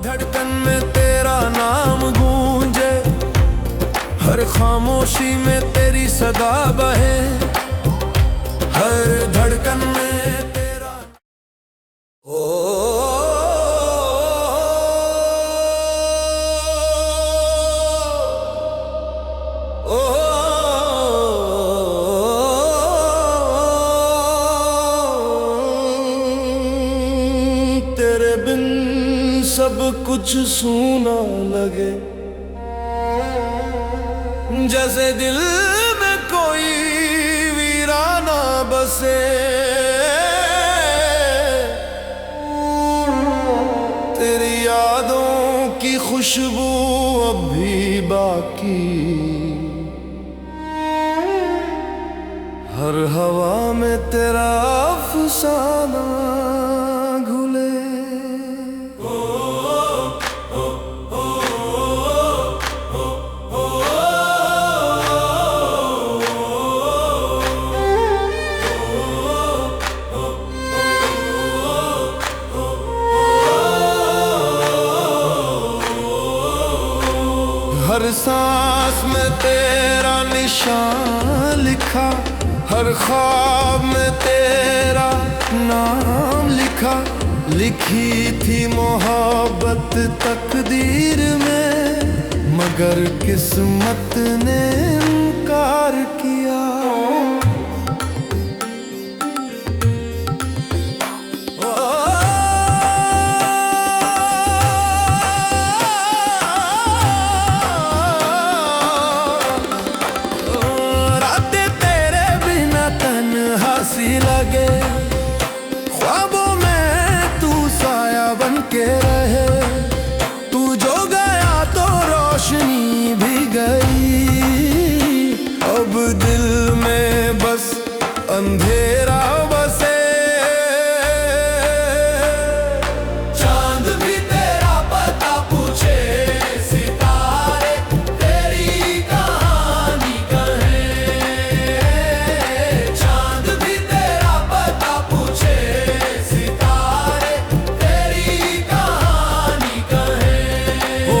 धड़कन में तेरा नाम गूंजे, हर खामोशी में तेरी सदा बहे, हर धड़कन में तेरा तेरे बिन सब कुछ सूना लगे, जैसे दिल में कोई वीराना बसे। तेरी यादों की खुशबू अब भी बाकी, हर हवा में तेरा अफसाना घुले। हर सांस में तेरा निशान लिखा, हर ख्वाब में तेरा नाम लिखा। लिखी थी मोहब्बत तकदीर में, मगर किस्मत ने इनकार किया। लगे ख्वाबों में तू साया बन के रहे, तू जो गया तो रोशनी भी गई। अब दिल में बस अंधेरा बसे, चांद भी तेरा पता पूछे, सितारे तेरी कहानी कहे। चांद भी तेरा पता पूछे, सितारे तेरी कहानी कहे। ओ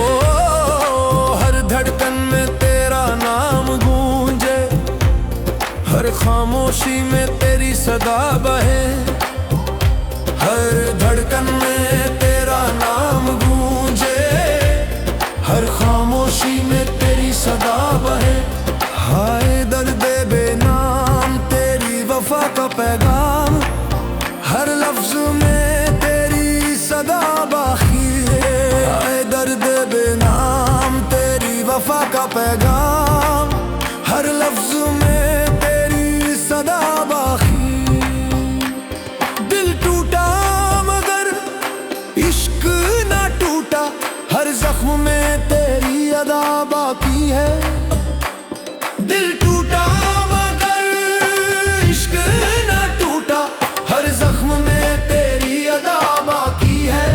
हर धड़कन में तेरा नाम गूंजे, हर खामोशी में तेरी सदा बहे, हर धड़कन में तेरा नाम गूंजे, हर खामोशी में तेरी सदा बहे। हाय दर्द बेनाम तेरी वफा का पैगाम, हर लफ्ज में तेरी सदा बाकी है। हाय दर्द बेनाम तेरी वफा का पैगाम, हर लफ्ज में तेरी सदा बाकी। दिल टूटा मगर इश्क ना टूटा, हर जख्म में तेरी अदा बाकी है। दिल टूटा मगर इश्क ना टूटा, हर जख्म में तेरी अदा बाकी है।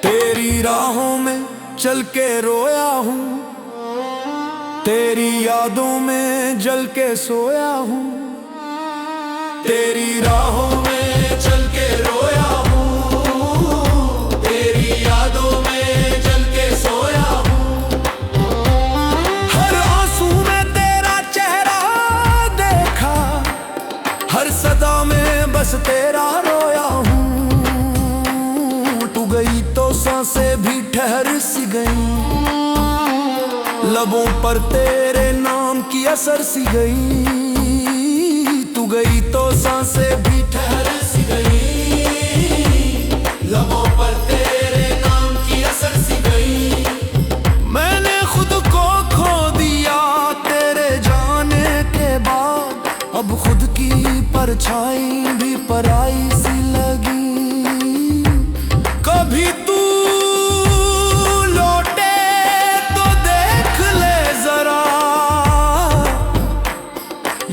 तेरी राहों में चल के रोया हूँ, तेरी यादों में जल के सोया हूँ। तेरी राहों में चल के रोया हूँ, तेरी यादों में जल के सोया हूँ। हर आंसू में तेरा चेहरा देखा, हर सदा में बस तेरा रोया हूँ। तू गई तो सांसें भी ठहर सी गई, लबों पर तेरे नाम की असर सी गई। तू गई तो सांसें भी ठहर सी गई, लबों पर तेरे नाम की असर सी गई। मैंने खुद को खो दिया तेरे जाने के बाद, अब खुद की परछाई भी पराई सी लगी। कभी तू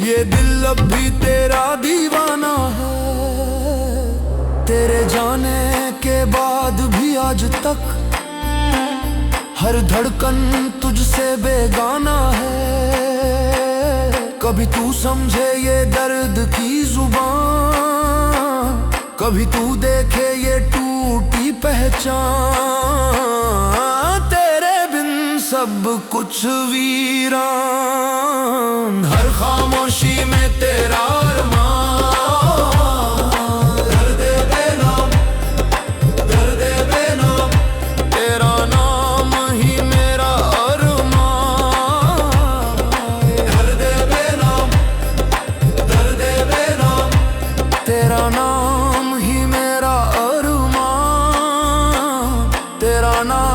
ये दिल अब भी तेरा दीवाना है, तेरे जाने के बाद भी आज तक हर धड़कन तुझसे बेगाना है। कभी तू समझे ये दर्द की जुबान, कभी तू देखे ये टूटी पहचान। सब कुछ वीरान, हर खामोशी में तेरा अरमान। दर्द बेनाम, दर्द बेनाम, तेरा नाम ही मेरा अरमान। दर्द बेनाम, दर्द बेनाम, तेरा नाम ही मेरा अरमान। तेरा नाम